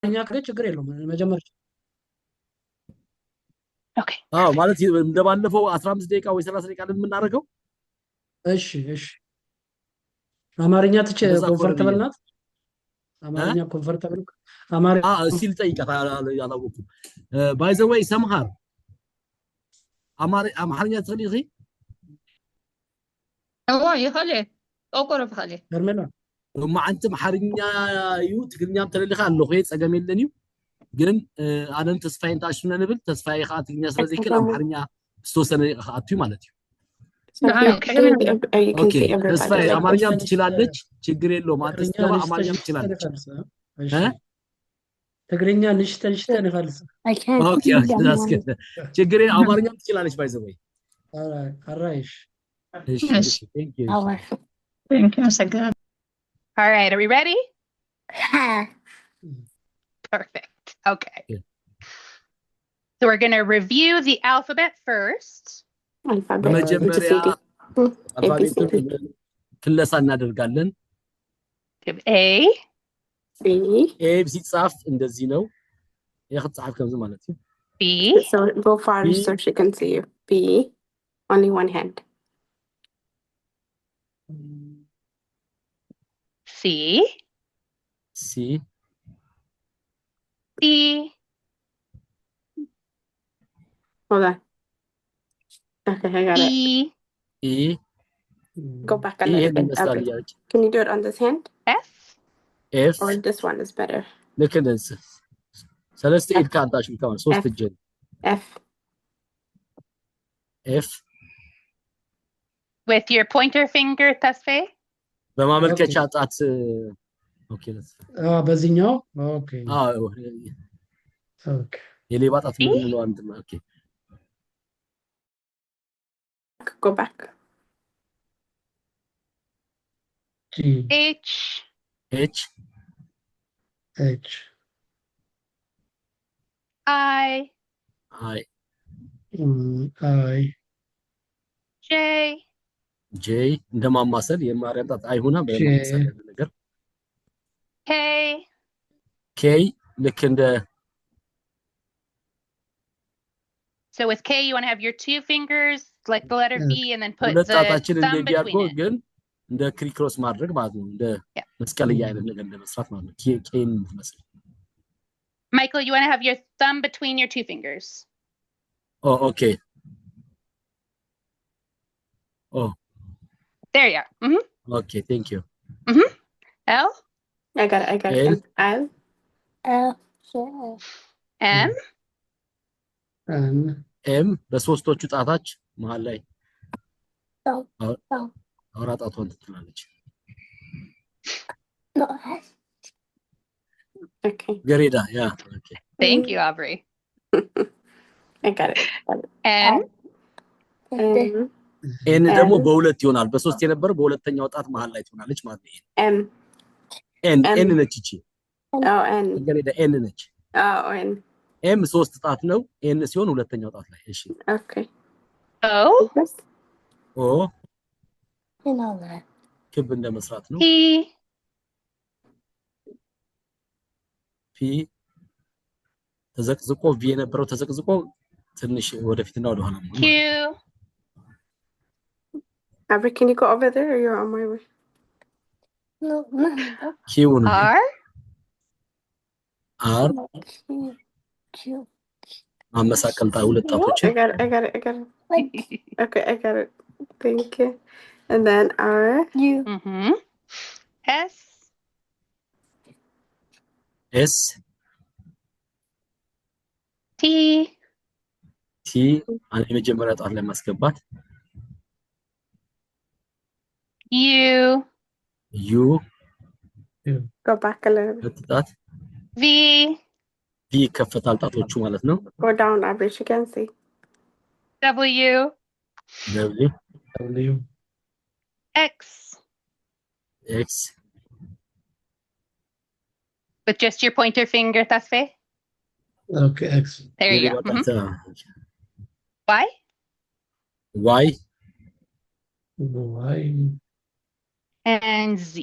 አማርኛ ከገ ችግር የለውም መጀመር ኦኬ ማለት እንደባለፈው 15 ደቂቃ ወይ 30 ደቂቃ እንደምናደርገው እሺ አማርኛ ኮምፎርታብል ናት አማርኛ ኮምፎርታብል አማርኛ እስቲ ልጠይቃት ያላወኩም ባይ ዘ ዌይ ሰምሃር አማርኛ ትፈልጊ ይኸለ ቆቆሮ ብኸለ ሄርሜላ ማዓንቲ አማርኛ እዩ ትግርኛም ተለልኻ ኣለኹ ፀገም የለን እዩ ግን ኣነን ተስፋይን ታሽነ ንብል ተስፋይ ኻ ትግርኛ ስለዘይክል አማርኛ ዝተወሰነ ኣትዩ ማለት እዩ ኦኬ ተስፋይ አማርኛም ትችላለች ችግር የለውም አንተ ስትገባ አማርኛም ትችላለች ትግርኛ ንሽተን ፈልስ ኦኬ ታስከተ ችግር አማርኛም ትችላለች ባይ ዘ ወይ አራይሽ thank you all right are we ready perfect okay so we're going to review the alphabet first በመጀመሪያ አልፋቤቱን ክለሳ እናደርጋለን A ሲጻፍ እንደዚህ ነው የኸጻፍ ከምዝ ማለት ነው B so go far so she can see you B only one hand C D hold on okay I got it go back a little bit can you do it on this hand F or this one is better look at this ሰለስተ ኢድ ካንታሽ ከማን ሶስት እጅ F with your pointer finger tasfe በማመልከቻ ጣት ኦኬ በዚህኛው ኦኬ ኦኬ የሌባ ጣት ምን ነው አንድ ኦኬ go back G H H I J እንደማማሰል የማርያም ጣት አይሆና በማማሰል ነገር K ልክ እንደ so with K you want to have your two fingers like the letter B and then put the ጣታችን thumb between it ግን እንደ ክሪክሮስ ማድረግ ማለት ነው እንደ መስቀል ያይነት ነገር እንደመስራት ማለት ነው ኬን መስል Michael you want to have your thumb between your two fingers oh okay oh there you are okay thank you L I got it L M በሶስቶቹ ጣታች መሃል ላይ አውራ ጣቷን ትላለች okay ገሬዳ yeah okay thank you Aubrey I got it N ደግሞ በሁለት ይሆናል በሶስት የነበረ በሁለተኛው ጣት መሃል ላይ ትሆናለች ማለት ነው N ነች እቺ N ገሬዳ N ነች N M ሶስት ጣት ነው N ሲሆን ሁለተኛው ጣት ላይ እሺ okay O ክብ እንደመስራት ነው P ተዘቅዝቆ V የነበረው ተዘቅዝቆ ትንሽ ወደፊትና ወደ ኋላ ነው Q Aubrey can you go over there or you're on my way no Q R አመሳቀልታ ሁለት ጣቶች I got it okay I got it thank you and then R S T አንድ የመጀመሪያ ጣት ላይ ማስገባት U go back a little bit ጣት V ከፈታል ጣቶቹ ማለት ነው go down Aubrey you can see W X with just your pointer finger tasfe okay X there you go Y and Z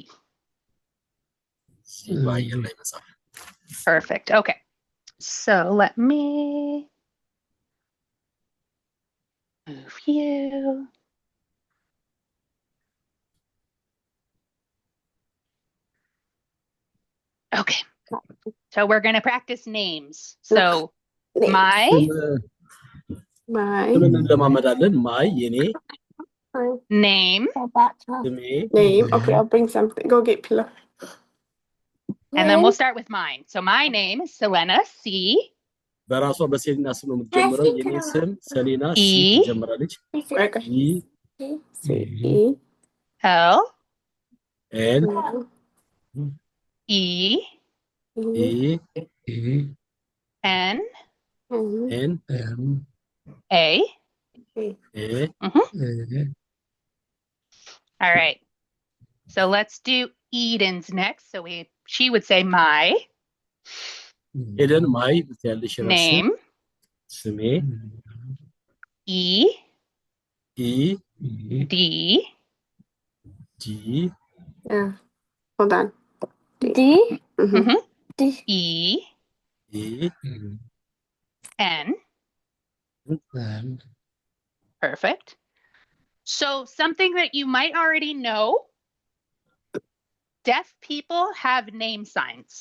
Y ላይ መጻፍ Perfect. Okay. So let me move you. Okay. So we're going to practice names. So Names. my My ስምን እንለማመዳለን። ማይ የኔ name, ስሜ name. Okay, I'll bring something. Go get pillow. and then we'll start with mine. So my name is Selena, C. በራሷ በሴሊና ስም ነው የምትጀምረው። የኔ ስም ሰሊና ሲ E. ትጀምራለች። Okay. ኢ C E L, ኤል E, ኢ N, ኤን A. ኤ All right. So let's do Eden's next. So she would say my ኤደን ማይ ብትያለሽ ራስ name, ስሜ E, ኢ D, ዲ Yeah. Hold on. D. Mm-hmm. D. E, ኢ N. Perfect. So something that you might already know, deaf people have name signs.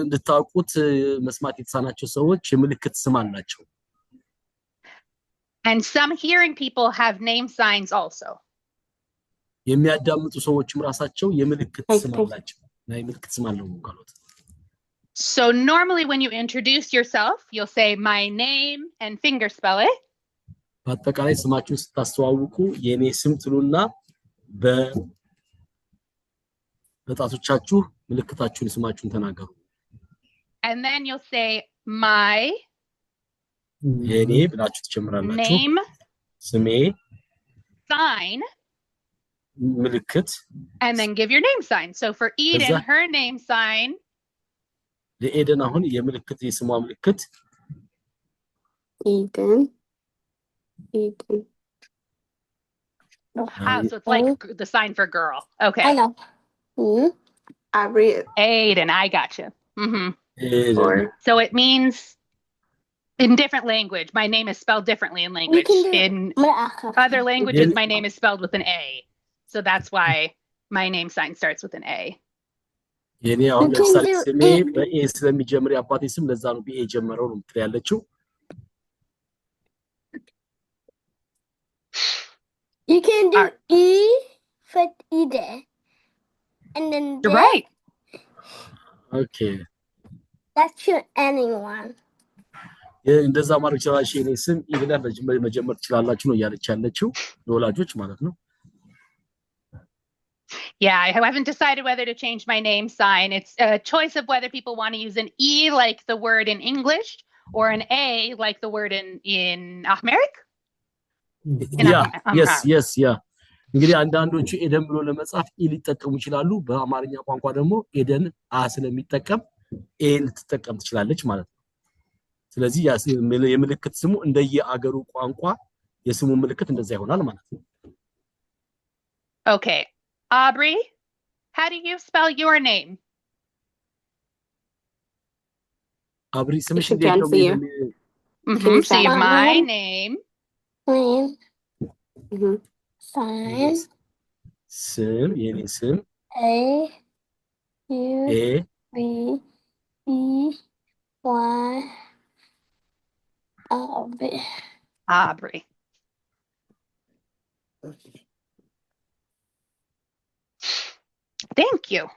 እንድታውቁት መስማት የተሳናቸው ሰዎች የምልክት ስም አላቸው። And some hearing people have name signs also. የሚያዳምጡ ሰዎችም ራሳቸው የምልክት ስም አላቸው። እና የምልክት ስም አለው ማለት So normally when you introduce yourself, you'll say my name and finger spell it. በአጠቃላይ ስማችሁን ስታስተዋውቁ የኔ ስም ትሉና በጣቶቻችሁ ምልክታችሁን ስማችሁን ተናገሩ። And then you'll say my የኔ ብላችሁ ትጀምራላችሁ። name ስሜ sign ምልክት and then give your name sign. So for Eden, Exactly. her name sign ለኤደን አሁን የምልክት የስሟ ምልክት Eden. so it's like the sign for girl. Okay. I know. I read Aiden, I gotcha. ኤደን or So it means in different language. My name is spelled differently in language. can do- In Malaka. other languages, Yeah. my name is spelled with an A. So that's why my name sign starts with an A. የኔ አሁን You can ለምሳሌ do ስሜ it. በኤ ስለሚጀምር የአባቴ ስም ለዛ ነው በኤ ጀመረው ነው የምትል ያለችው። You can do Alright. E for Eden. And then You're this, right. ኦኬ that's your anyone. እንደዛ ማድረግ ይችላልሽ። የኔ ስም ኢብላ መጀመር ትችላላችሁ ነው ያለች ያለችው ለወላጆች ማለት ነው። Yeah, I haven't decided whether to change my name sign. It's a choice of whether people want to use an E like the word in English or an A like the word in Amharic. ያ እንግዲህ አንዳንዶቹ ኤደን ብሎ ለመጻፍ ኢ ሊጠቀሙ ይችላሉ። በአማርኛ ቋንቋ ደግሞ ኤደን አ ስለሚጠቀም ኤ ልትጠቀም ትችላለች ማለት ነው። ስለዚህ የምልክት ስሙ እንደየአገሩ ቋንቋ የስሙ ምልክት እንደዛ ይሆናል ማለት ነው። Okay. Aubrey, how do you spell your name? አብሪ ስምሽ should እንዴት ነው? cancel you. So you have spell my mine? name, Name. Mm-hmm. Sign. ስም የኔ ስም A. U. ኤ B. E. Y. B. Aubrey. Thank you.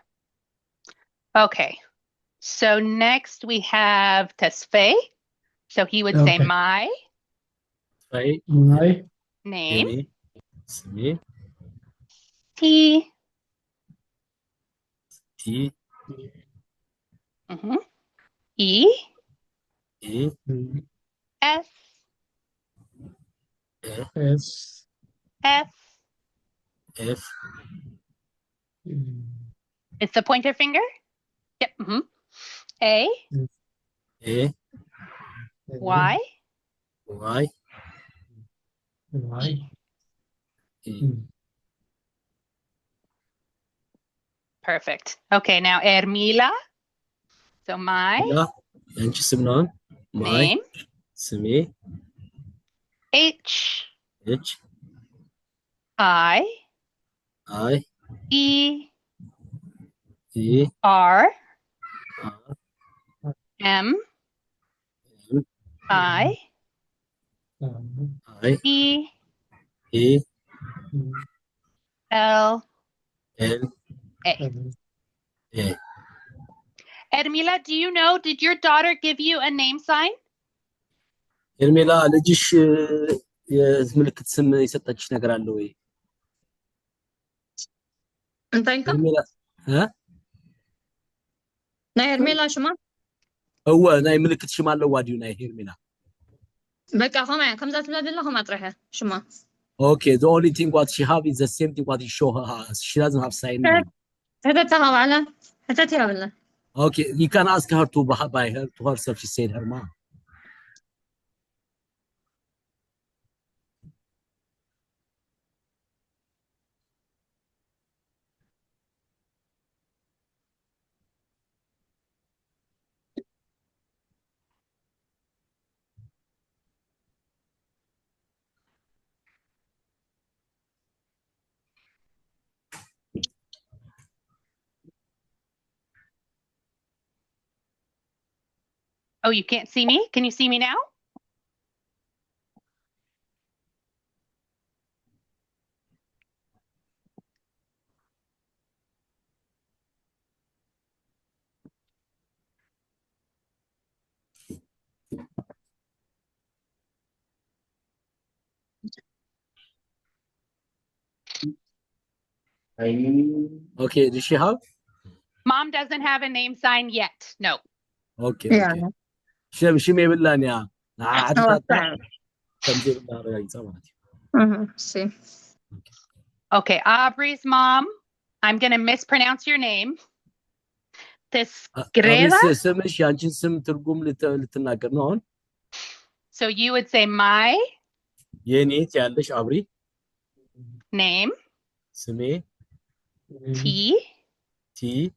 Okay. So next we have Tesfaye. So he would say Okay. my ፋይ My name, የኔ ስሜ T, ቲ E, ኤ S, S F. ኤፍ It's the pointer finger. Yep. A, ኤ Y, ዋይ Y ኢ Perfect. Okay, now Ermila. So my لا አንቺ ስም ነው ማይ name, ስሜ H H I I E E R R M M I I E E L L A. A Edmila, do you know, did your daughter give you a name sign? ሄርሜላ ልጅሽ የምልክት ስም የሰጠችሽ ነገር አለ ወይ? انت ሄርሜላ ናይ ሄርሜላ ሽማ هو ናይ ምልክት ሽማ አለው ዋዲው ናይ ሄርሜላ በቃ ከምዛ ትብለድላ ከማ ጥራሐ ሽማ Okay, the only thing what she have is the same thing what you show her. She doesn't have sign name. هتتها على هتتها بالله Okay, you can ask her to buy her to herself. She said her mom. Oh, you can't see me? Can you see me now? Okay, does she have? Mom doesn't have a name sign yet. No. Okay, Yeah. okay. She may be learning. Oh, see. Okay, Aubrey's mom. I'm going to mispronounce your name. Tesgreva? So you would say my name, T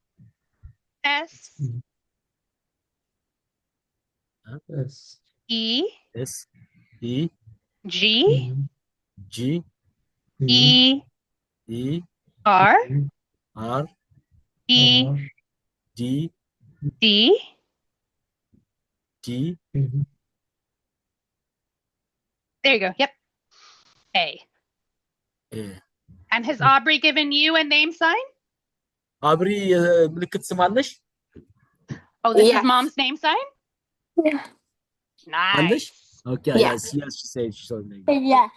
S S E S E G G E E R R E D D D There you go. Yep. A. A. And has Aubrey given you a name sign? Aubrey, ምልክት ስም አለሽ? Oh, this Yes. is mom's name sign? Yeah. Nice. Okay, Yeah. yes, she said she saw me. Yeah.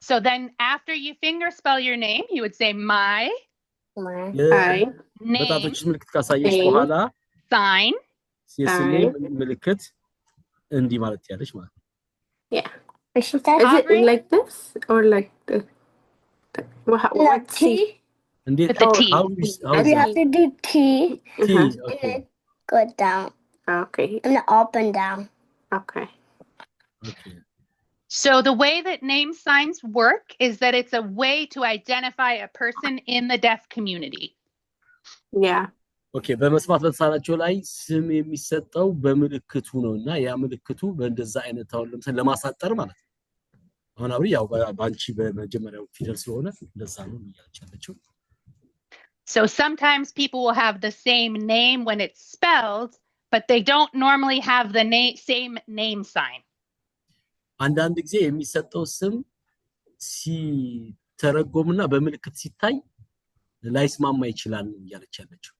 So then after you finger spell your name, you would say my My I name በጣቶችሽ ምልክት ካሳየሽ name በኋላ sign. የስሜ ምልክት እንዲህ ማለት ያለሽ ማለት ነው። What she said? is Aubrey? it like this or like the The what's T. እንዴት With the T. how We is that? have to do T T, and okay. then go down Okay. and then up and down. Okay. Okay. So the way that name signs work is that it's a way to identify a person in the deaf community. Yeah. Okay, በመስማት በተሳናቸው ላይ ስም የሚሰጠው በምልክቱ ነውና ያ ምልክቱ በእንደዛ አይነት አሁን ለምሳሌ ለማሳጠር ማለት ነው። አሁን አብሪ ያው ባንቺ በመጀመሪያው ፊደል ስለሆነ እንደዛ ነው የሚያቻለችው። So sometimes people will have the same name when it's spelled, but they don't normally have the same name sign. አንዳንድ ጊዜ የሚሰጠው ስም ሲተረጎምና በምልክት ሲታይ ላይስማማ ይችላል እያለቻለችው።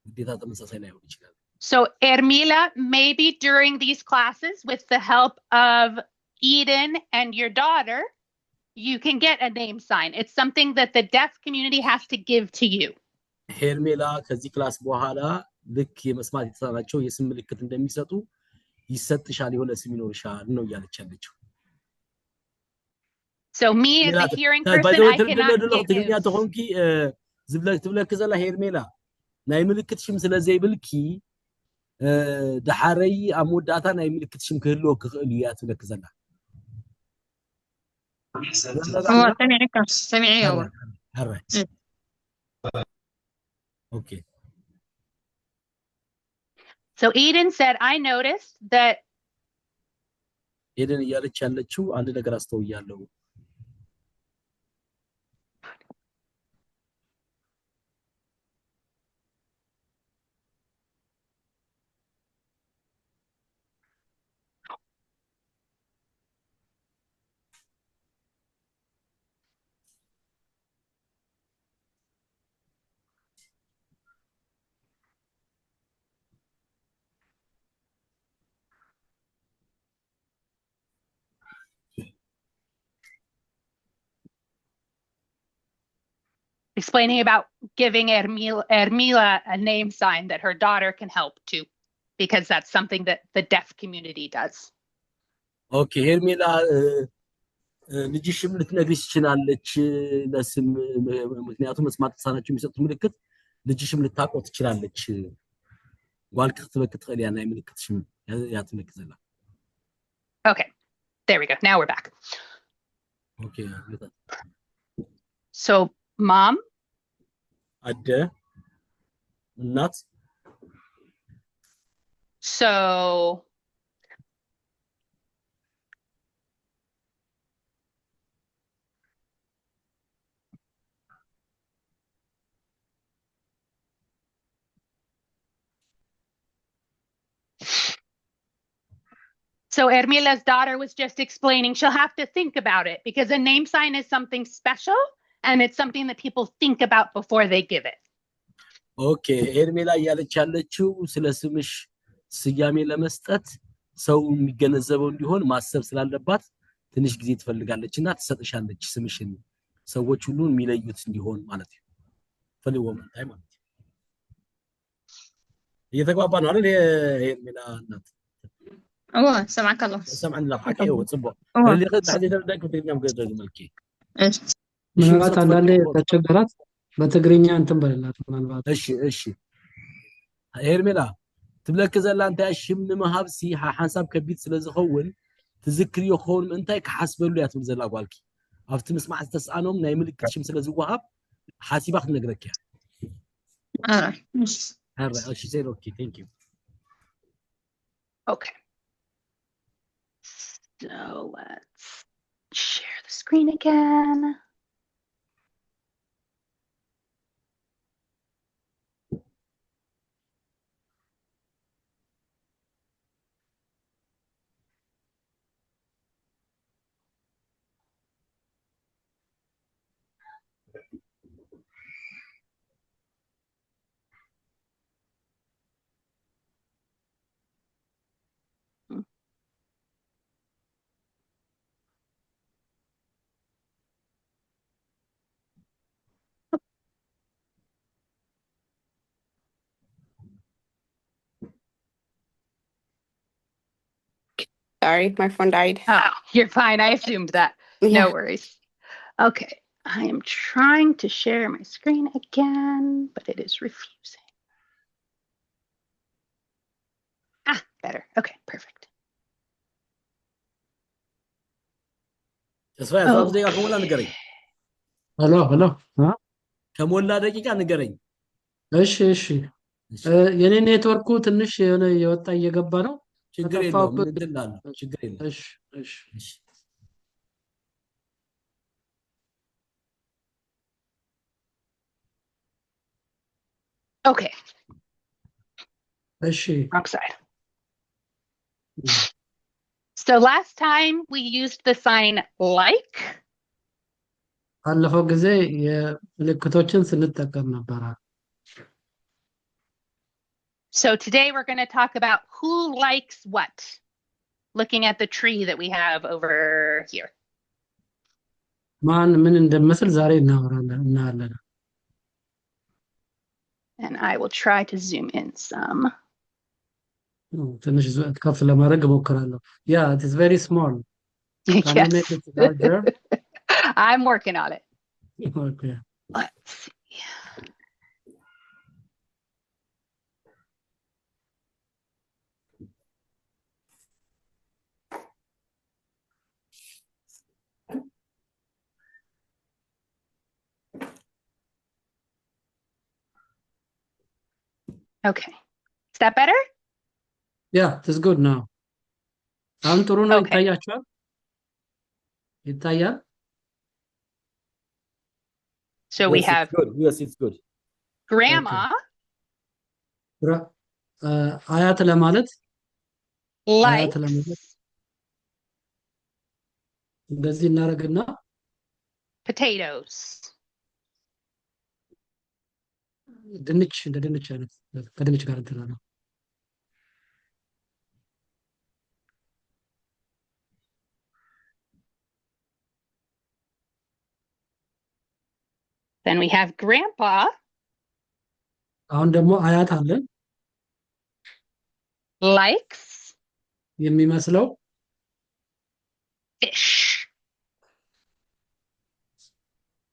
ግዴታ ተመሳሳይ ላይሆን ይችላል። So Ermila, maybe during these classes with the help of Eden and your daughter, you can get a name sign. It's something that the deaf community has to give to you. ሄርሜላ ከዚህ ክላስ በኋላ ልክ የመስማት የተሳናቸው የስም ምልክት እንደሚሰጡ ይሰጥሻል የሆነ ስም ይኖርሻል ነው እያለቻለችው። So me as a hearing person, I cannot give. ተሆንኪ ዝብለክ ዘላ ሄርሜላ ናይ ምልክት ሽም ስለዘይ ብልኪ ድሓረይ አሞዳታ ናይ ምልክት ሽም ክህልዎ ክኽእል እዩ ያትብለክ ዘላ። هو سمعي هو All right. Okay. So Eden said, I noticed that ኤደን እያለች ያለችው አንድ ነገር አስተውያለሁ። explaining about giving Ermila a name sign that her daughter can help too, because that's something that the deaf community does. Okay, ሄርሜላ ልጅሽም ልትነግሪሽ ትችላለች ለስም ምክንያቱም መስማት ተሳናቸው የሚሰጡት ምልክት ልጅሽም ልታውቀው ትችላለች ጓልክ ትበክት ኸሊያ ናይ ምልክትሽም ያትመክዘላ Okay, there we go. Now we're back. Okay, So mom, አደ እናት so Ermila's daughter was just explaining she'll have to think about it because a name sign is something special and it's something that people think about before they give it. Okay, ሄርሜላ እያለች ያለችው ስለ ስምሽ ስያሜ ለመስጠት ሰው የሚገነዘበው እንዲሆን ማሰብ ስላለባት ትንሽ ጊዜ ትፈልጋለችና ትሰጥሻለች ስምሽን ሰዎች ሁሉ የሚለዩት እንዲሆን ማለት ነው። ፈልወም ታይ ማለት ነው። እየተግባባ ነው አይደል ሄርሜላ እናት? سمعك الله. سمعنا الله حكي هو صبح. اللي قد حدي دردك بتنام قد ملكي. ምናልባት አንዳንዴ ተቸገራት በትግርኛ እንትን በለላት ምናልባት እሺ ሄርሜላ ትብለክ ዘላ እንታ ያሽም ንመሃብሲ ሓንሳብ ከቢት ስለዝኸውን ትዝክር ይኹን እንታይ ክሓስበሉ ያትም ዘላ ጓልኪ ኣብቲ ምስማዕ ዝተስኣኖም ናይ ምልክት ሽም ስለዝወሃብ ሓሲባ ክትነግረክ እያ እሺ ሴይ ኦኬ ቴንክ ዩ Okay. So let's share the screen again. Sorry, my phone died. Oh, you're fine. I assumed that. Yeah. No worries. Okay. I am trying to share my screen again, but it is refusing. Ah, better. Okay, perfect. ተስፋ ያዛብ ደቂቃ ከሞላ ንገረኝ ሄሎ ከሞላ ደቂቃ ንገረኝ እሺ የኔ ኔትወርኩ ትንሽ የሆነ የወጣ እየገባ ነው ችግር የለውም እንድላል ችግር የለውም እሺ Okay. እሺ Wrong side. So last time we used the sign like. ባለፈው ጊዜ የምልክቶችን ስንጠቀም ነበር So today we're going to talk about who likes what. Looking at the tree that we have over here. ማን ምን እንደመስል ዛሬ እናያለን And I will try to zoom in some. ትንሽ ከፍ ለማድረግ እሞክራለሁ Yeah, it is very small. Can you make it larger? I'm working on it. Okay. Let's see. Okay. Is that better? Yeah, it's good now. አሁን ጥሩ ነው Okay. ይታያችኋል? ይታያል? So we Yes, have it's good. Yes, it's good. grandma, አያት ለማለት አያት likes ለማለት እንደዚህ እናደርግና potatoes. ድንች እንደ ድንች አይነት ከድንች ጋር እንትን ነው። Then we have grandpa, አሁን ደግሞ አያት አለን likes የሚመስለው fish.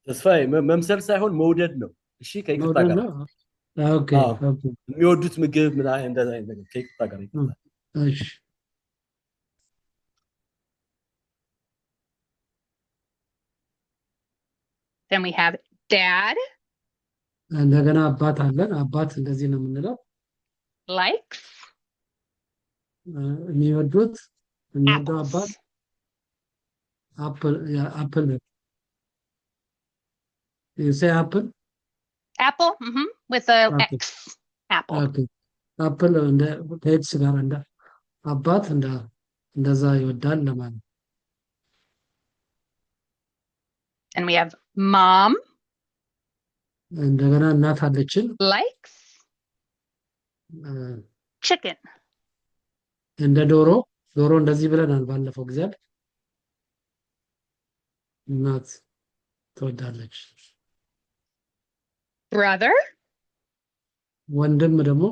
ተስፋዬ መምሰል ሳይሆን መውደድ ነው። እሺ ከይቅርታ መውደድ ጋር ነው። ኦኬ አዎ ኦኬ የሚወዱት ምግብ ምን አይነት እንደዛ አይነት ነገር ከይቅርታ ጋር ይቅርታ። እሺ Then we have dad, እንደገና አባት አለን አባት እንደዚህ ነው የምንለው likes የሚወዱት የሚወደው አባት apples. አፕል you say apple Apple, with a Okay. X. Apple. ኦኬ አፕል እንደ ከኤክስ ጋር እንደ አባት እንደዛ ይወዳል ለማለት And we have mom, እንደገና እናት አለችን likes chicken. እንደ ዶሮ እንደዚህ ብለናል ባለፈው ጊዜ አይደል? እናት ትወዳለች Brother, ወንድም ደግሞ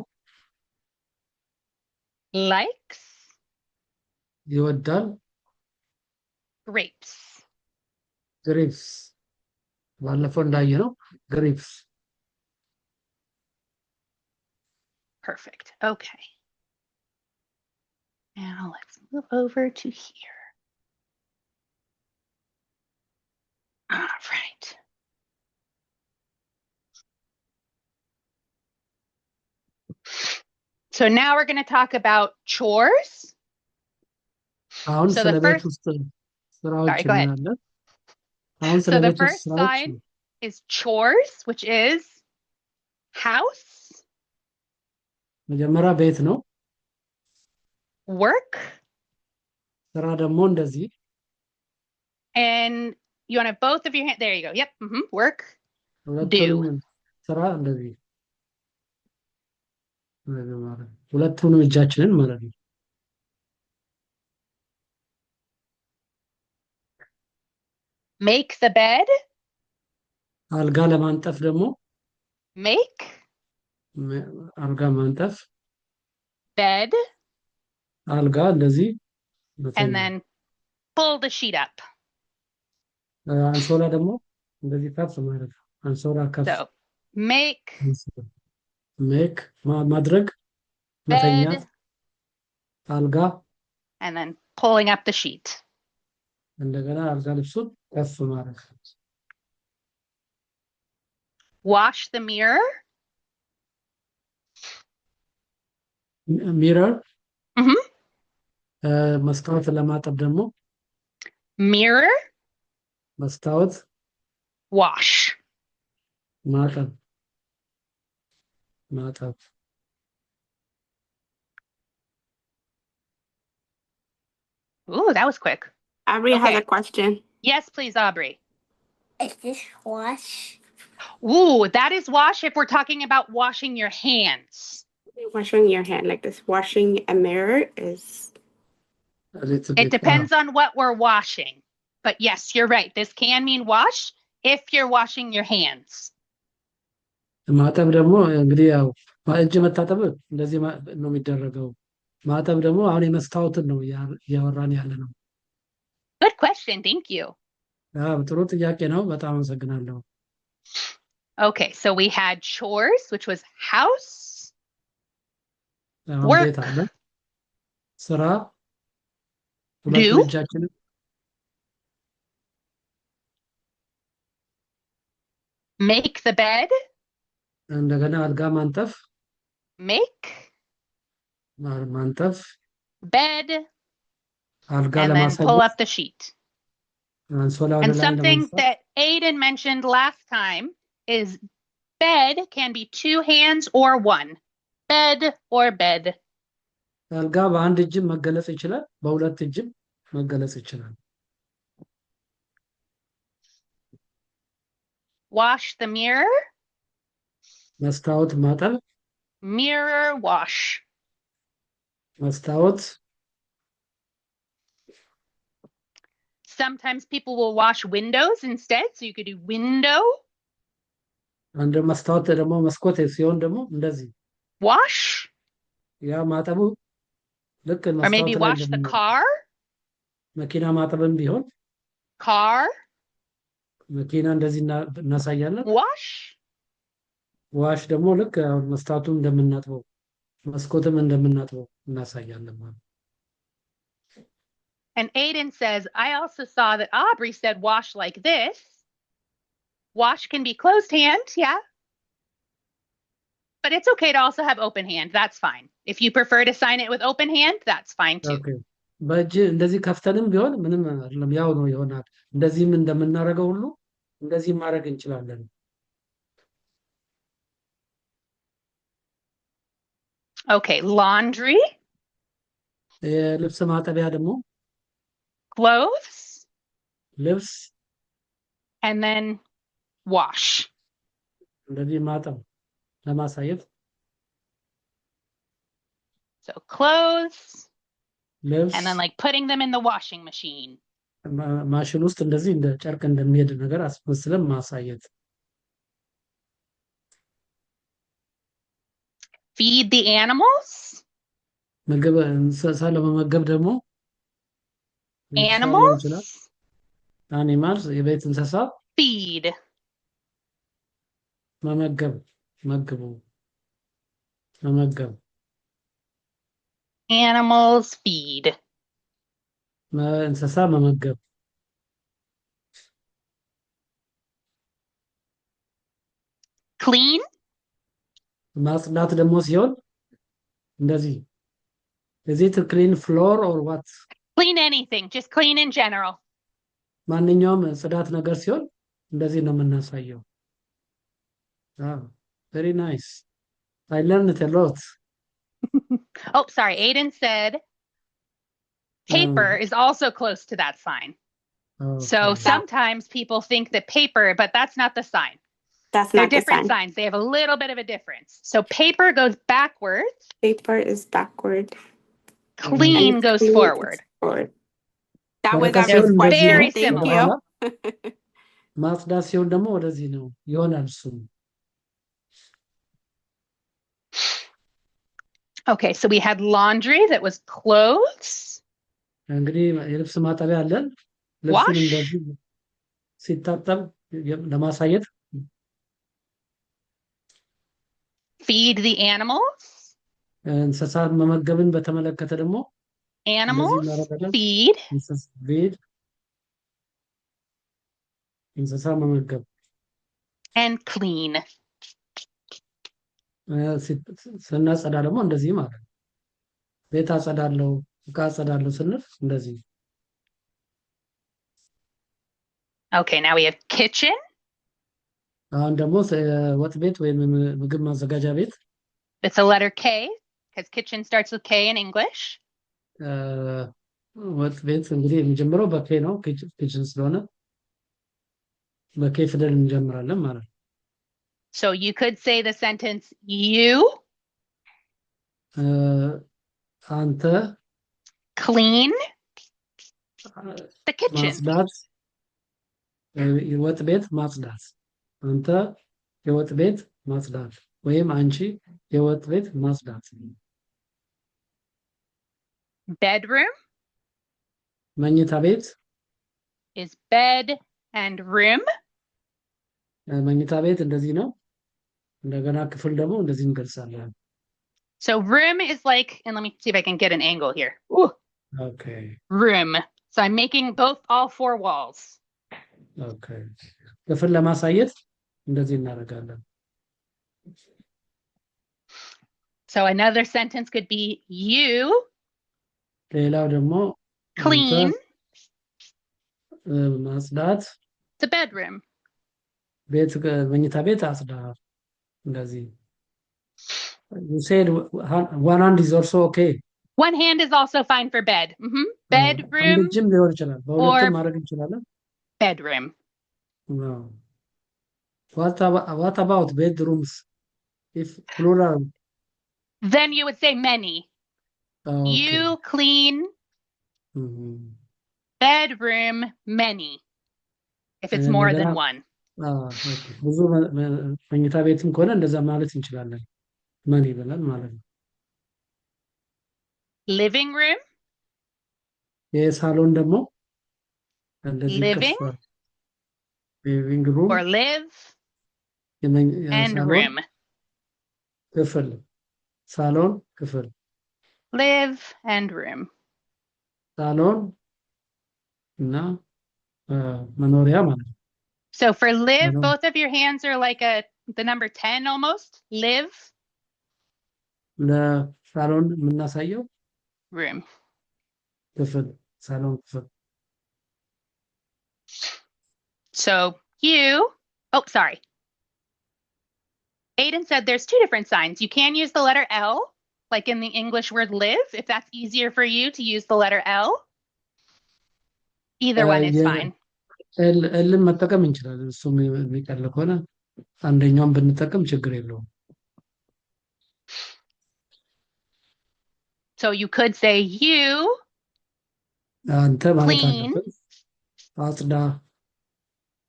likes ይወዳል grapes. ግሬፕስ ባለፈው እንዳየነው ግሬፕስ Perfect. Okay. Now let's move over to here. All right. So now we're going to talk about chores. አሁን So ስለ the ቤት first- ውስጥ ስራዎች Sorry, go ahead. እናያለን አሁን ስለ So the ቤት ውስጥ first ስራዎች side is chores, which is house, መጀመሪያ ቤት ነው work, ስራ ደግሞ እንደዚህ and you want to have both of your hands. There you go. Yep. Work. ሁለቱንም ስራ እንደዚህ ሁለቱንም እጃችንን ማለት ነው Make the bed. አልጋ ለማንጠፍ ደግሞ Make አልጋ ማንጠፍ bed, አልጋ እንደዚህ and then pull the sheet up. አንሶላ ደግሞ እንደዚህ ከፍ ማለት ነው አንሶላ ከፍ So make ሜክ ማድረግ bed, መተኛት አልጋ and then pulling up the sheet. እንደገና አልጋ ልብሱን ከፍ ማድረግ Wash the mirror. ሚረር Mhm. መስታወት ለማጠብ ደግሞ Mirror, መስታወት wash. ማጠብ Ooh, that was quick. Aubrey has Okay. a question. Yes, please, Aubrey. Is this wash? Ooh, that is wash if we're talking about washing your hands. Washing your hand like this. Washing a mirror is It depends on what we're washing. But yes, you're right. This can mean wash if you're washing your hands. ማጠብ ደግሞ እንግዲህ ያው እጅ መታጠብ እንደዚህ ነው የሚደረገው ማጠብ ደግሞ አሁን የመስታወትን ነው እያወራን ያለ ነው Good question. Thank you. ጥሩ ጥያቄ ነው በጣም አመሰግናለሁ Okay, so we had chores, which was house, አሁን Work. ቤት አለ ስራ ሁለቱ Do. እጃችንን make the bed, እንደገና አልጋ ማንጠፍ make, ማንጠፍ bed, አልጋ and then pull ለማሳየት up the sheet. አንሶላ ወደ And ላይ something ለማንሳት that Aiden mentioned last time is bed can be 2 hands or 1. Bed or bed. አልጋ በአንድ እጅም መገለጽ ይችላል በሁለት እጅም መገለጽ ይችላል Wash the mirror, መስታወት ማጠብ mirror wash. መስታወት Sometimes people will wash windows instead, so you could do window አንድ መስታወት ደግሞ መስኮት ሲሆን ደግሞ እንደዚህ wash, ያ ማጠቡ ልክ or maybe መስታወት ላይ wash the car, መኪና ማጠብም ቢሆን car, መኪና እንደዚህ እናሳያለን wash. ዋሽ ደግሞ ልክ አሁን መስታወቱን እንደምናጥበው መስኮትም እንደምናጥበው እናሳያለን ማለት And Aiden says, I also saw that Aubrey said wash like this. Wash can be closed hand, yeah. But it's okay to also have open hand. That's fine. If you prefer to sign it with open hand, that's fine too. ኦኬ በእጅ እንደዚህ ከፍተንም ቢሆን ምንም አይደለም ያው ነው ይሆናል እንደዚህም እንደምናረገው ሁሉ እንደዚህ ማድረግ እንችላለን Okay, laundry, የልብስ ማጠቢያ ደግሞ clothes, ልብስ and then wash. እንደዚህ ማጠብ ለማሳየት So clothes, ልብስ and then like putting them in the washing machine. ማሽን ውስጥ እንደዚህ እንደ ጨርቅ እንደሚሄድ ነገር አስመስለን ማሳየት Feed the animals. ምግብ እንስሳ ለመመገብ ደግሞ Animals, አኒማልስ የቤት እንስሳ feed. መመገብ መግቡ መመገብ Animals, feed. እንስሳ መመገብ Clean, ማጽዳት ደግሞ ሲሆን እንደዚህ is it a clean floor or what clean anything, just clean in general. ማንኛውም ጽዳት ነገር ሲሆን እንደዚህ ነው የምናሳየው very nice I learned a lot Oh, sorry. Aiden said paper is also close to that sign. So Okay. sometimes people think that paper, but that's not the sign. That's They're not the different sign. signs. They have a little bit of a difference. So paper goes backwards, Paper is backward. clean and goes clean is forward. forward. That was ወረቀት our ሲሆን first እንደዚህ Very ነው question. Thank similar. ወደኋላ you. ማጽዳት ሲሆን ደግሞ ወደዚህ ነው ይሆናል እሱ Okay, so we had laundry that was clothes, እንግዲህ የልብስ ማጠቢያ አለን ልብሱን wash, እንደዚህ ሲታጠብ ለማሳየት feed the animals, እንስሳት መመገብን በተመለከተ ደግሞ animals, እናደርጋለን feed, ቤድ እንስሳ መመገብ and clean. ስናጸዳ ደግሞ እንደዚህ ማለት ነው ቤት አጸዳለሁ እቃ አጸዳለሁ ስንል እንደዚህ Okay, now we have kitchen, አሁን ደግሞ ወጥ ቤት ወይም ምግብ ማዘጋጃ ቤት it's a letter K because kitchen starts with K in English. ወጥ ቤት እንግዲህ የሚጀምረው በኬ ነው ኪችን ስለሆነ በኬ ፊደል እንጀምራለን ማለት ነው So you could say the sentence, you አንተ clean the kitchen. ማጽዳት የወጥ ቤት ማጽዳት አንተ የወጥ ቤት ማጽዳት ወይም አንቺ የወጥ ቤት ማጽዳት Bedroom መኝታ ቤት is bed and room. መኝታ ቤት እንደዚህ ነው እንደገና ክፍል ደግሞ እንደዚህ እንገልጻለን So room is like, and let me see if I can get an angle here. Ooh, okay room. So I'm making all 4 walls. okay ክፍል ለማሳየት እንደዚህ እናደርጋለን So another sentence could be you ሌላው ደግሞ clean ማጽዳት the bedroom. ቤት መኝታ ቤት አጽዳ እንደዚህ you said one hand is also okay One hand is also fine for bed. አንድ Bedroom እጅም ሊሆን ይችላል በሁለቱም or- ማድረግ እንችላለን bedroom. No. What about bedrooms? If plural. Then you would say many. Okay. You clean Mhm. bedroom many. If it's more than እንደገና- one. Okay. ብዙ መኝታ ቤትም ከሆነ እንደዛ ማለት እንችላለን መኒ ብለን ማለት ነው Living room, የሳሎን ደግሞ እንደዚህ Living? ይከፋል ሊቪንግ ሩም or live and የሳሎን room. ክፍል ሳሎን ክፍል Live and room. ሳሎን እና መኖሪያ ማለት ነው So for live, Hello. both of your hands are like the number 10 almost. Live, ለሳሎን የምናሳየው room. ክፍል ሳሎን ክፍል So you, oh, sorry. Aiden said there's two different signs. You can use the letter L, like in the English word live, if that's easier for you to use the letter L. Either one is yeah. fine. ኤልን መጠቀም እንችላለን እሱም የሚቀል ከሆነ አንደኛውን ብንጠቀም ችግር የለውም So you could say you አንተ ማለት Clean. አለበት አጽዳ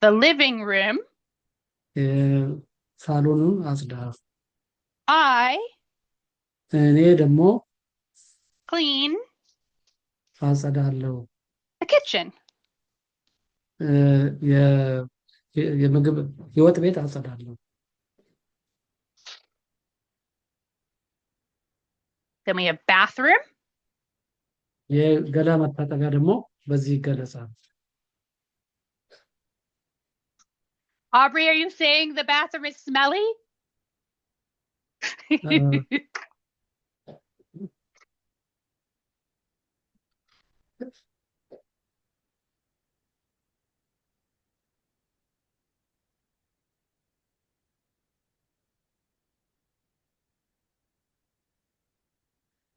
the living room, ሳሎኑን አጽዳ I እኔ ደግሞ clean አጸዳለሁ the kitchen. የምግብ የወጥ ቤት አጸዳለሁ Then we have bathroom. የገላ መታጠቢያ ደግሞ በዚህ ይገለጻል Aubrey, are you saying the bathroom is smelly?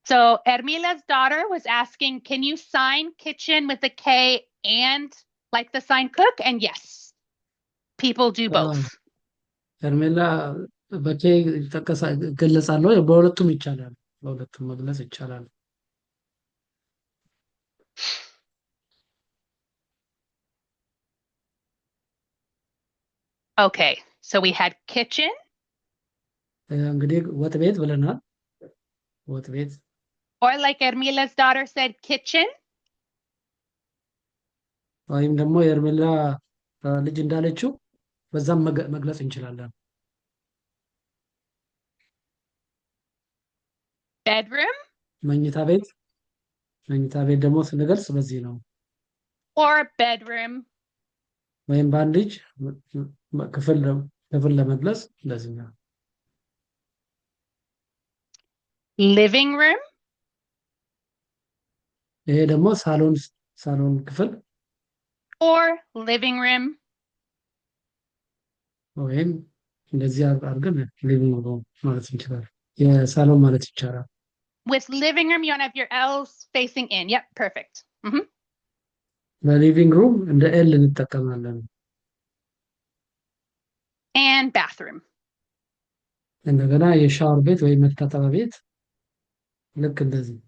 So Ermila's daughter was asking, can you sign kitchen with a K and like the sign cook? And yes, people do both. ሄርሜላ በኬ ይገለጻል በሁለቱም ይቻላል በሁለቱም መግለጽ ይቻላል Okay, so we had kitchen, እንግዲህ ወጥ ቤት ብለናል ወጥ ቤት or like Ermila's daughter said, kitchen. ወይም ደግሞ የሄርሜላ ልጅ እንዳለችው በዛም መግለጽ እንችላለን Bedroom መኝታ ቤት ደግሞ ስንገልጽ በዚህ ነው or bedroom. ወይም በአንድ ልጅ ክፍል ለመግለጽ እንደዚህ ነው Living room ይሄ ደግሞ ሳሎን ክፍል or living room. ወይም እንደዚህ አድርገን ሊቪንግ ሩም ማለት እንችላለን የሳሎን ማለት ይቻላል With living room, you want to have your L's facing in. Yep, perfect. ለሊቪንግ ሩም እንደ ኤል እንጠቀማለን And bathroom. እንደገና የሻወር ቤት ወይም መታጠቢያ ቤት ልክ እንደዚህ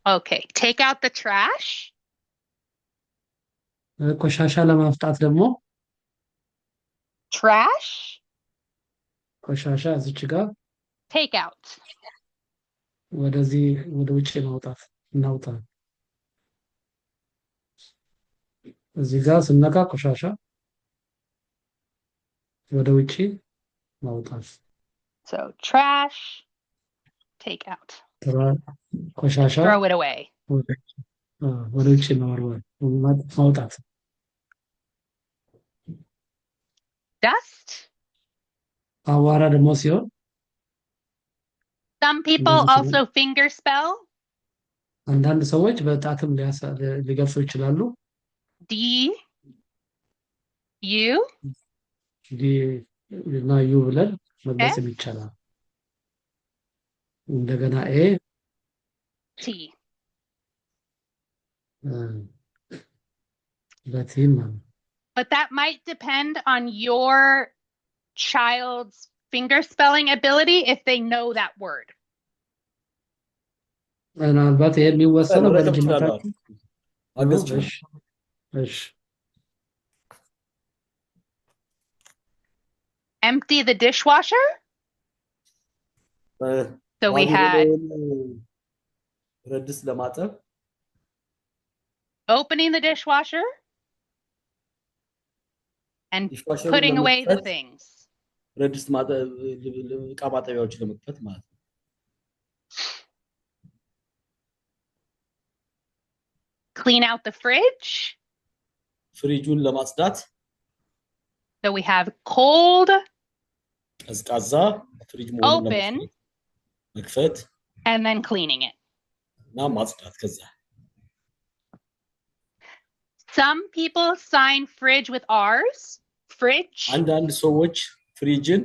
Okay, take out the trash. ቆሻሻ ለማፍጣት ደግሞ Trash, ቆሻሻ እዚች ጋር take out. ወደዚህ ወደ ውጭ እናውጣ እዚህ ጋር ስነካ ቆሻሻ ወደ ውጭ ማውጣት So trash, take out. ቆሻሻ Throw it away. ወደ ውጭ ማውጣት Dust, አዋራ ደግሞ ሲሆን Some people እንደዚህ ሲሆን also finger spell. አንዳንድ ሰዎች በጣትም ሊገልጹ ይችላሉ። D U ዲ እና ዩ ብለን መግለጽም ይቻላል። እንደገና ኤ T. በቲም ማለት But that might depend on your child's finger spelling ability if they know that word. ምናልባት ይሄ የሚወሰነው በልጅነታችሁ አገዝ እሺ Empty the dishwasher. So we had ረድስ ለማጠብ opening the dishwasher and putting away the things. ረድስ ማጠብ ዕቃ ማጠቢያዎች ለመክፈት ማለት ነው። Clean out the fridge. ፍሪጁን ለማጽዳት So we have cold, ቀዝቃዛ ፍሪጅ open, መክፈት and then cleaning it. እና ማጽዳት ከዛ Some people sign fridge with R's. Fridge. አንዳንድ ሰዎች ፍሪጅን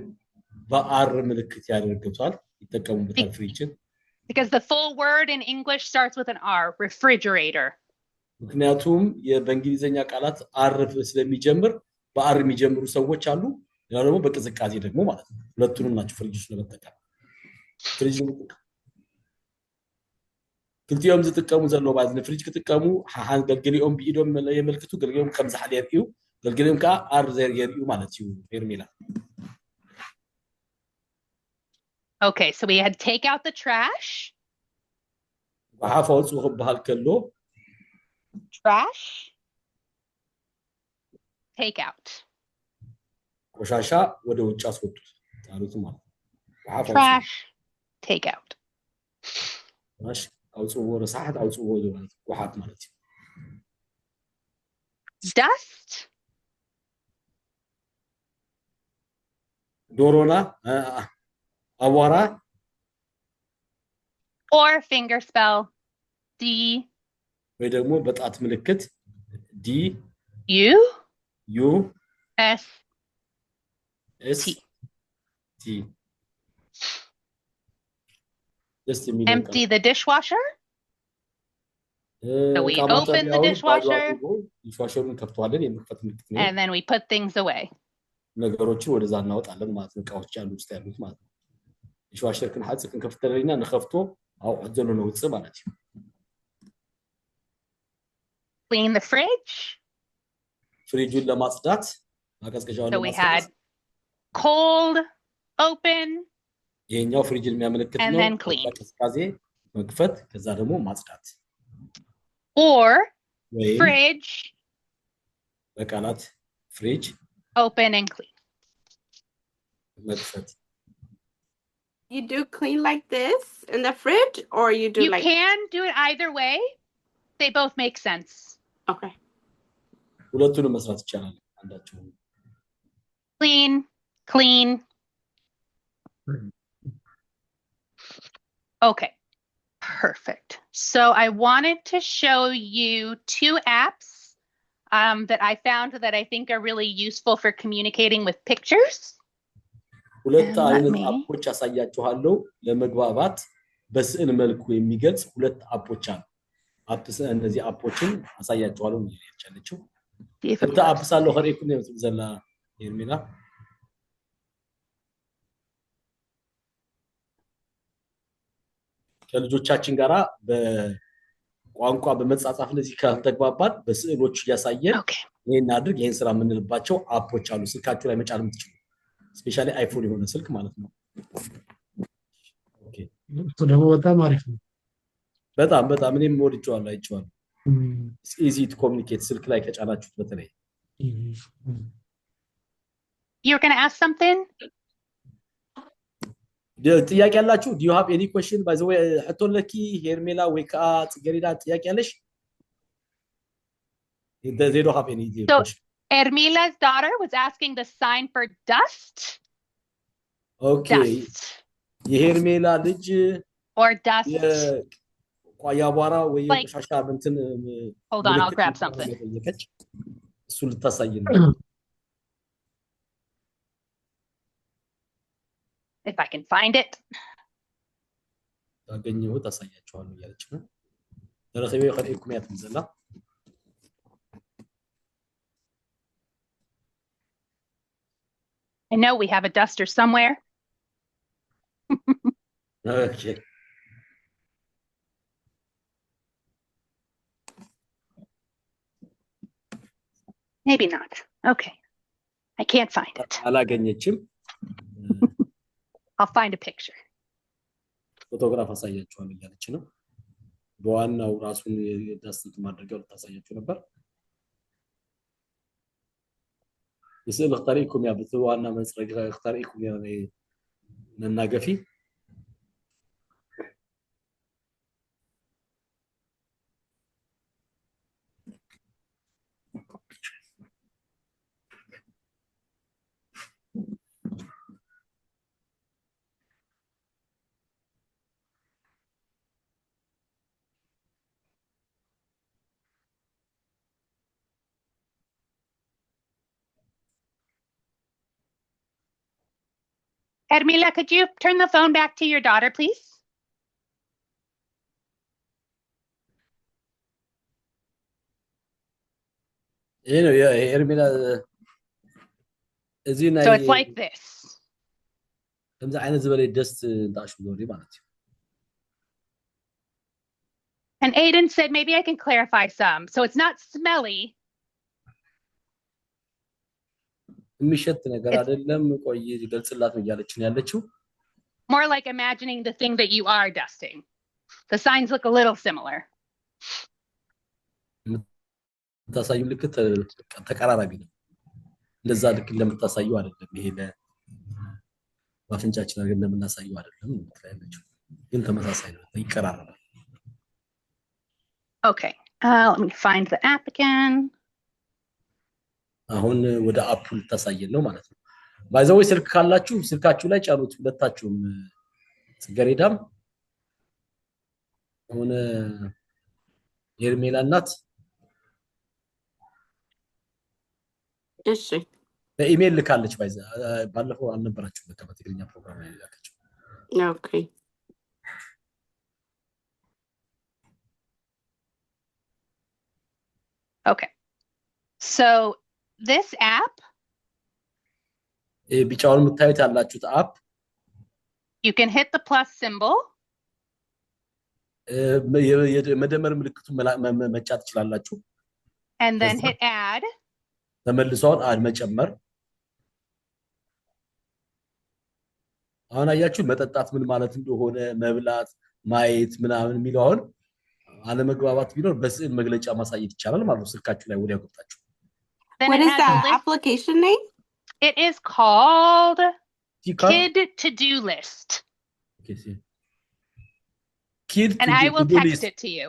በአር ምልክት ያደርጉታል ይጠቀሙበታል ፍሪጅን Because the full word in English starts with an R, refrigerator. ምክንያቱም በእንግሊዘኛ ቃላት አር ስለሚጀምር በአር የሚጀምሩ ሰዎች አሉ ያ ደግሞ በቅዝቃዜ ደግሞ ማለት ነው ሁለቱንም ናቸው ፍሪጅ ለመጠቀም ፍሪጅ ክልቲዮም ዝጥቀሙ ዘሎ ማለት ነው ፍሪጅ ክትቀሙ ሃን ገልግሊኦም ቢዶም የመልክቱ ገልግሊኦም ከም ዝሓል የርዩ ገልግሊኦም ካ አር ዘር የርዩ ማለት እዩ ሄርሜላ Okay, so we had take out the trash. በሐፋው ጽሁፍ ባህል ከሎ Trash. Take out. ቆሻሻ ወደ ውጭ አስወጡት ታሉት ማለት ነው Trash. Take out. trash አውጽዎ ረሳሐት አውጽዎ ማለት ወሓት ማለት ነው Dust. ዶሮና አዋራ Or finger spell. D ወይ ደግሞ በጣት ምልክት ዲ U ዩ S ኤስ ቲ Empty the dishwasher. So we open the dishwasher dishwasherን ከፍተዋለን የመክፈት ምልክት ነው and then we put things away. ነገሮችን ወደዛ እናወጣለን ማለት ነው ቃዎች ያሉ ውስጥ ያሉት ማለት ነው dishwasher ከን ሐጽ ከን ከፍተለና ነኸፍቶ አው አጀሉ ነው ውጽ ማለት ነው Clean the fridge. ፍሪጁን ለማጽዳት ማቀዝቀዣውን So we had cold, open, ይሄኛው ፍሪጅን የሚያመለክት and ነው then clean. ቀዝቃዜ መክፈት ከዛ ደግሞ ማጽዳት Or ወይ fridge, በቃላት ፍሪጅ open and clean. መክፈት You do clean like this in the fridge, or you do You like can do it either way. They both make sense. okay. ሁለቱንም መስራት ይቻላል አንዳቸው Clean, clean. Okay, perfect. So I wanted to show you two apps that I found that I think are really useful for communicating with pictures. ሁለት let አይነት me- አፖች አሳያችኋለሁ ለመግባባት በስዕል መልኩ የሚገልጽ ሁለት አፖች አሉ አፕስ እነዚህ አፖችን አሳያችኋለሁ ነው ያቻለችው See if it እንተ works. አፕሳለሁ ኸሪኩን ነው ዘላ ሄርሜላ ከልጆቻችን ጋራ በቋንቋ በመጻጻፍ እንደዚህ ካልተግባባን በስዕሎች ያሳየን Okay. ይሄን አድርግ ይሄን ስራ የምንልባቸው አፖች አሉ ስልካችሁ ላይ መጫን የምትችሉ ስፔሻሊ አይፎን የሆነ ስልክ ማለት ነው ኦኬ እሱ ደግሞ በጣም አሪፍ ነው በጣም እኔም ወድጄዋለሁ አይቼዋለሁ it's easy to communicate ስልክ ላይ ከጫናችሁት በተለይ You're going to ask something? ጥያቄ ያላችሁ do you have any question by the way ሐቶለኪ ሄርሜላ ወይ ካ ጽጌሬዳ ጥያቄ ያለሽ they don't have any So- question Ermila's daughter was asking the sign for dust. ኦኬ Dust የሄርሜላ ልጅ or dust. የቋያቧራ ወይ Like, የቆሻሻ እንትን hold on, I'll grab something. የጠየቀች እሱ ልታሳይ ነው If I can find it. ታገኘው ታሳያቸዋለሁ ያለች ነው ደረሰቤ ከደኩም ያትንዘላ I know we have a duster somewhere. Okay. Maybe not. Okay. I can't find it. አላገኘችም I'll find a picture. ፎቶግራፍ አሳያቸዋለሁ ያለች ነው በዋናው ራሱን የዳስንት ማድረጊያው ታሳያቸው ነበር የስዕል ታሪኩም ያ በተዋና መስረግ ታሪኩም ያ ነናገፊ Ermila, could you turn the phone back to your daughter, please? You know, yeah, Ermila is So it's like this. ከምዛ አይነት ዝበለ ደስት እንዳሽ ዶሪ ማለት ነው And Aiden said, maybe I can clarify some. So it's not smelly. የሚሸት ነገር አይደለም ቆይ ይገልጽላት ነው ያለችን ያለችው More like imagining the thing that you are dusting. The signs look a little similar. ታሳዩ ልክ ተቀራራቢ ነው እንደዛ ልክ እንደምታሳዩ አይደለም ይሄ ለማፍንጫችን አድርገን እንደምናሳዩ አይደለም ታያለችሁ ግን ተመሳሳይ ነው ይቀራራል Okay. Let me find the app again. አሁን ወደ አፕል ታሳየን ነው ማለት ነው ባይዘው ስልክ ካላችሁ ስልካችሁ ላይ ጫኑት ሁለታችሁም ጽጌረዳም ሆነ የርሜላ እናት እሺ በኢሜል ልካለች ባለፈው አልነበራችሁ በቃ በትግርኛ ፕሮግራም ላይ ልካለች ኦኬ Okay. So this app, ቢጫውን የምታዩት ያላችሁት አፕ you can hit the plus symbol. የመደመር ምልክቱን መጫት ትችላላችሁ And then hit add. ተመልሷል አድ መጨመር አሁን አያችሁ መጠጣት ምን ማለት እንደሆነ መብላት ማየት ምናምን የሚለውን አለመግባባት ቢኖር በስዕል መግለጫ ማሳየት ይቻላል ማለት ነው ስልካችሁ ላይ ወዲያ ገብታችሁ Then What it is has a that list. application name? It is called Kid Kid To-Do List. Kid And I will text it to you.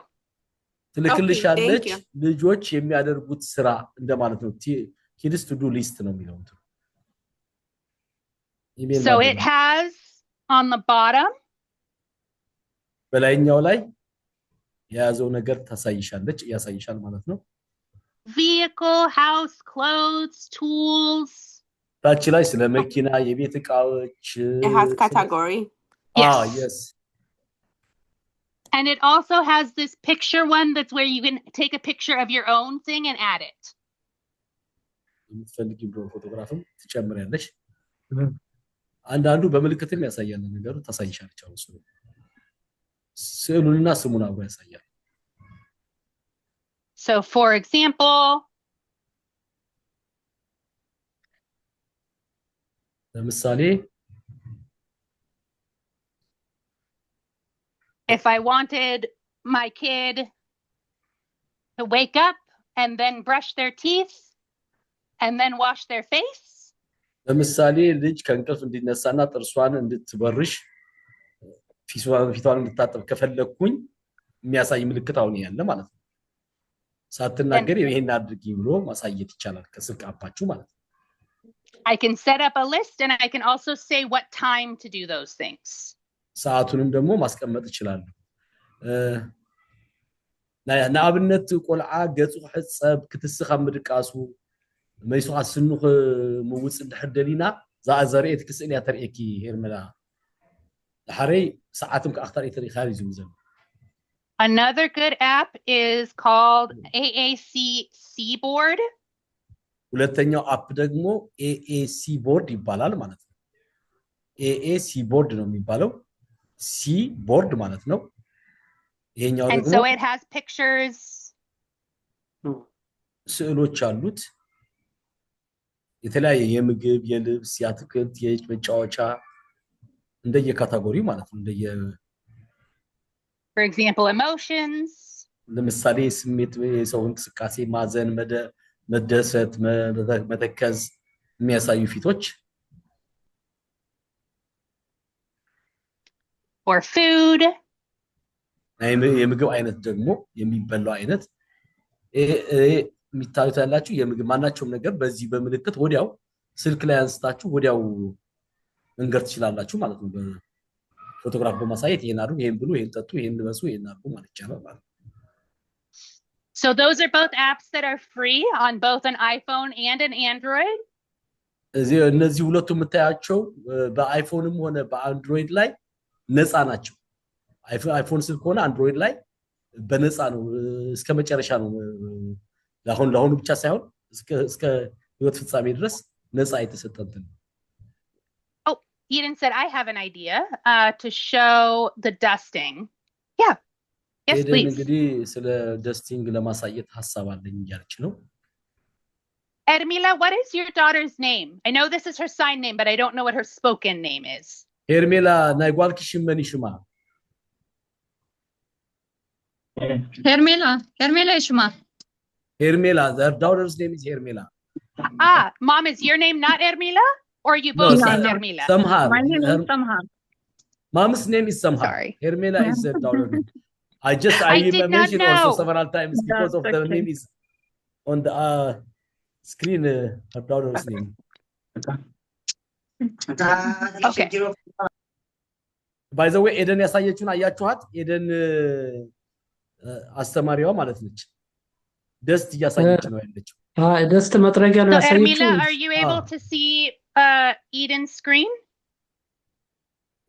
ትልክልሻለች thank you. ልጆች የሚያደርጉት ስራ እንደማለት ነው Kids To Do List ነው የሚለው ኢሜል So it has on the bottom በላይኛው ላይ የያዘው ነገር ታሳይሻለች ያሳይሻል ማለት ነው vehicle, house, clothes, tools. ታች ላይ ስለ መኪና የቤት ዕቃዎች It has category. yes And it also has this picture one that's where you can take a picture of your own thing and add it. የምትፈልጊው ፎቶግራፍም ትጨምሪያለሽ አንዳንዱ በመልክትም ያሳያል ነገሩ ታሳይሻለች አሁን ስዕሉንና ስሙን አብሮ ያሳያል So for example, ለምሳሌ if I wanted my kid to wake up and then brush their teeth and then wash their face, ለምሳሌ ልጅ ከእንቅልፍ እንዲነሳና ጥርሷን እንድትበርሽ ፊቷን እንድታጠብ ከፈለኩኝ የሚያሳይ ምልክት አሁን ያለ ማለት ነው ሳትናገር ይሄን አድርጊ ብሎ ማሳየት ይቻላል ከስልክ አፓችሁ ማለት ነው I can set up a list and I can also say what time to do those things. ሰዓቱንም ደግሞ ማስቀመጥ ይችላል ንኣብነት ቆልዓ ገጹ ሕጸብ ክትስኻ ምድቃሱ መይሱ አስኑኽ ምውጽ ድሕደሊና ዘአዘርኤት ክስእል ያተርኤኪ ሄርሜላ ድሓረይ ሰዓትም ከአኽተር ይተሪኻል ይዝምዘም Another good app is called AAC Seaboard. ሁለተኛው አፕ ደግሞ AAC ቦርድ ይባላል ማለት ነው AAC ቦርድ ነው የሚባለው C ቦርድ ማለት ነው ይሄኛው And ደግሞ so it has pictures. ስዕሎች አሉት የተለያየ የምግብ የልብስ የአትክልት የእጅ መጫወቻ እንደየ ካታጎሪ ማለት ነው እንደየ For example, emotions. ለምሳሌ ስሜት የሰው እንቅስቃሴ ማዘን መደሰት መተከዝ የሚያሳዩ ፊቶች Or food. የምግብ አይነት ደግሞ የሚበላው አይነት የሚታዩት ያላችሁ የምግብ ማናቸውም ነገር በዚህ በምልክት ወዲያው ስልክ ላይ አንስታችሁ ወዲያው መንገር ትችላላችሁ ማለት ነው በፎቶግራፍ በማሳየት ይሄን አድርጉ ይሄን ብሉ ይሄን ጠጡ ይሄን ልበሱ ይሄን አድርጉ ማለት ይቻላል ማለት So those are both apps that are free on both an iPhone and an Android. እነዚህ ሁለቱ የምታያቸው በአይፎንም ሆነ በአንድሮይድ ላይ ነፃ ናቸው አይፎን ስልክ ሆነ አንድሮይድ ላይ በነፃ ነው እስከ መጨረሻ ነው ለአሁን ብቻ ሳይሆን እስከ ህይወት ፍጻሜ ድረስ ነፃ የተሰጠንትን Oh, Eden said I have an idea to show the dusting. Yeah. Yes, Eden please. እንግዲህ ስለ ደስቲንግ ለማሳየት ሐሳብ አለኝ እያለች ነው Ermila, what is your daughter's name? I know this is her sign name, but I don't know what her spoken name is. ሄርሜላ ናይ ጓልክሽ መን ይሽማ Hermela ishma. ሄርሜላ their daughter's name is ሄርሜላ Mom, is your name not Ermila? Or you both named Ermila? Samha My name is Samha. mom's name is Samha Sorry. Hermela is their daughter name I I did not mentioned also know. several times because That's of the okay. name is on the screen her daughter's name Okay. by the way ኤደን ያሳየችውን አያችኋት ኤደን አስተማሪዋ ማለት ነች ደስት እያሳየች ነው ያለችው ደስት መጥረጊያ ነው So ያሳየችው Ermila, are you able to see Eden's screen?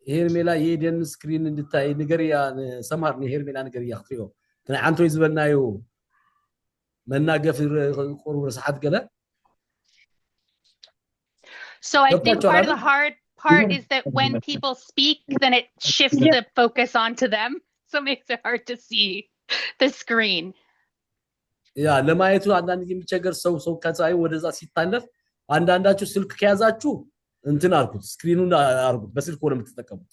ሄርሜላ የኤደን ስክሪን እንድታይ ንገሪያ ሰማር ነው ሄርሜላ ንገሪያ ክሪዮ ከና አንቶ ይዝበናዩ መናገፍ ቆርብ ሰዓት ገለ So I think part of the hard part is that when people speak, then it shifts the focus onto them. So it makes it hard to see the screen. ያ ለማየቱ አንዳንድ የሚቸገር ሰው ከጻይ ወደዛ ሲታለፍ አንዳንዳችሁ ስልክ ከያዛችሁ እንትን አርኩት ስክሪኑን አርኩት በስልክ ሆነ የምትጠቀሙት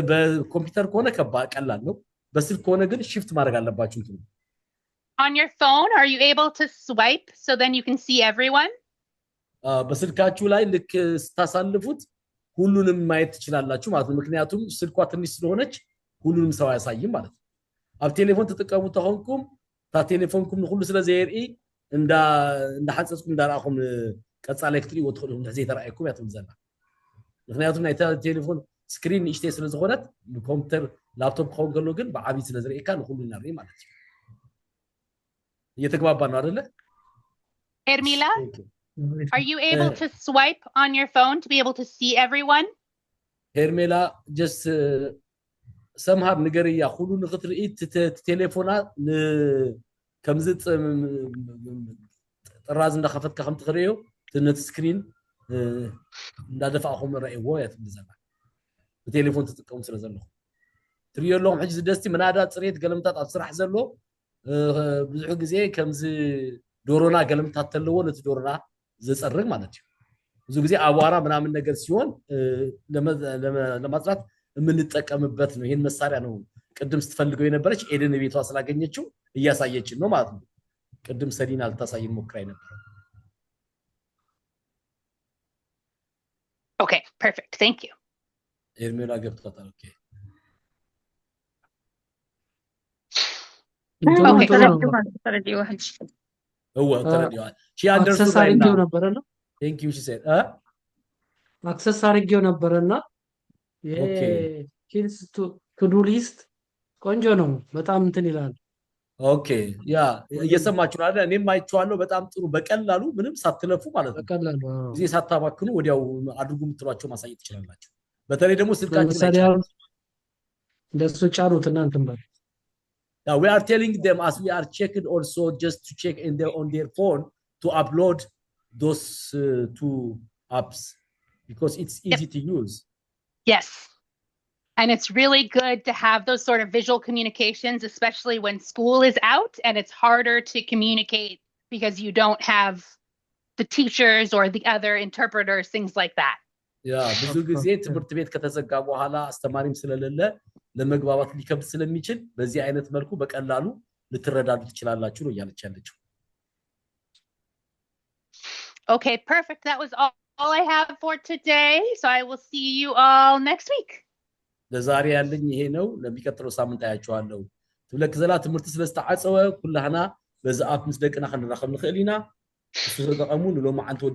በኮምፒውተር ከሆነ ቀላል ነው በስልክ ከሆነ ግን shift ማድረግ አለባችሁ እንትን On your phone, are you able to swipe so then you can see everyone? በስልካችሁ ላይ ልክ ስታሳልፉት ሁሉንም ማየት ትችላላችሁ ማለት ነው ምክንያቱም ስልኳ ትንሽ ስለሆነች ሁሉንም ሰው ያሳይም ማለት ነው አብ ቴሌፎን ተጠቀሙ ተሆንኩም ታ ቴሌፎንኩም ሁሉ ስለዘይርኢ እንዳ ሐጸጽኩም እንዳራኹም ቀጻላይ ክትሪ ወትኹሉ እንደዚህ ተራእይኩም ያቱም ዘና ምክንያቱም ናይ ቴሌፎን ስክሪን ኢሽቴ ስለዝኾነት ኮምፒውተር ላፕቶፕ ከሆን ገሎ ግን በዓቢ ስለዘርእካ ሁሉ እናርኢ ማለት ነው እየተግባባ ነው አይደለ Ermila, are you able to swipe on your phone to be able to see everyone? ሄርሜላ just ሰምሃር ንገሪያ ሁሉ ንኽትርኢ ቴሌፎና ከምዝ ጥራዝ እንደኸፈትካ ከም ትኽሪዮ ትነት ስክሪን እንዳደፋኹም ረእይዎ ያትምዘና በቴሌፎን ተጠቀሙ ስለዘለኹ ትሪዮሎም ሕጂ ደስቲ መናዳ ጽሬት ገለምታት ኣብ ስራሕ ዘሎ ብዙሕ ግዜ ከምዝ ዶሮና ገለምታት ተለዎ ነቲ ዶሮና ዘጸርግ ማለት እዩ ብዙ ግዜ አቧራ ምናምን ነገር ሲሆን ለማጽራት የምንጠቀምበት ነው ይሄን መሳሪያ ነው ቅድም ስትፈልገው የነበረች ኤደን ቤቷ ስላገኘችው እያሳየችን ነው ማለት ነው ቅድም ሰሊና ልታሳየን ሞክራይ ነበር Okay, perfect. Thank you. ኤርሜላ ገብቷታል ኦኬ Okay. تردي واحد. هو ترى شي اندرستود አክሰስ አድርጌው ነበረ ነው Thank you, she said. አክሰስ አድርጌው ነበርና Okay. ሂልስ ቱ ዱ ሊስት ቆንጆ ነው በጣም እንትን ይላል ኦኬ ያ እየሰማችሁ አይደል እኔም አይቼዋለሁ በጣም ጥሩ በቀላሉ ምንም ሳትለፉ ማለት ነው በቀላሉ ጊዜ ሳታባክኑ ወዲያው አድርጉ የምትሏቸው ማሳየት ትችላላችሁ በተለይ ደግሞ ስልካችሁ ላይ እንደሱ ጫኑት እናንተም ባል Now we are telling them as we are checking also just to check on their phone to upload those two apps because it's easy to use. Yes. And it's really good to have those sort of visual communications, especially when school is out and it's harder to communicate because you don't have the teachers or the other interpreters, things like that. Yeah, ብዙ ጊዜ ትምህርት ቤት ከተዘጋ በኋላ አስተማሪም ስለሌለ ለመግባባት ሊከብድ ስለሚችል በዚህ አይነት መልኩ በቀላሉ ልትረዳዱ ትችላላችሁ ነው ያለች ያለችው Okay, perfect. That was all I have for today. So I will see you all next week. ለዛሬ ያለኝ ይሄ ነው ለሚቀጥለው ሳምንት አያችኋለሁ ትብለክ ዘላ ትምህርት ስለስተዓጸወ ኩላህና በዛ አፕ ምስ ደቅና ክንራኸብ ንኽእል ኢና እሱ ተጠቀሙ ንሎም አንተ ወዲ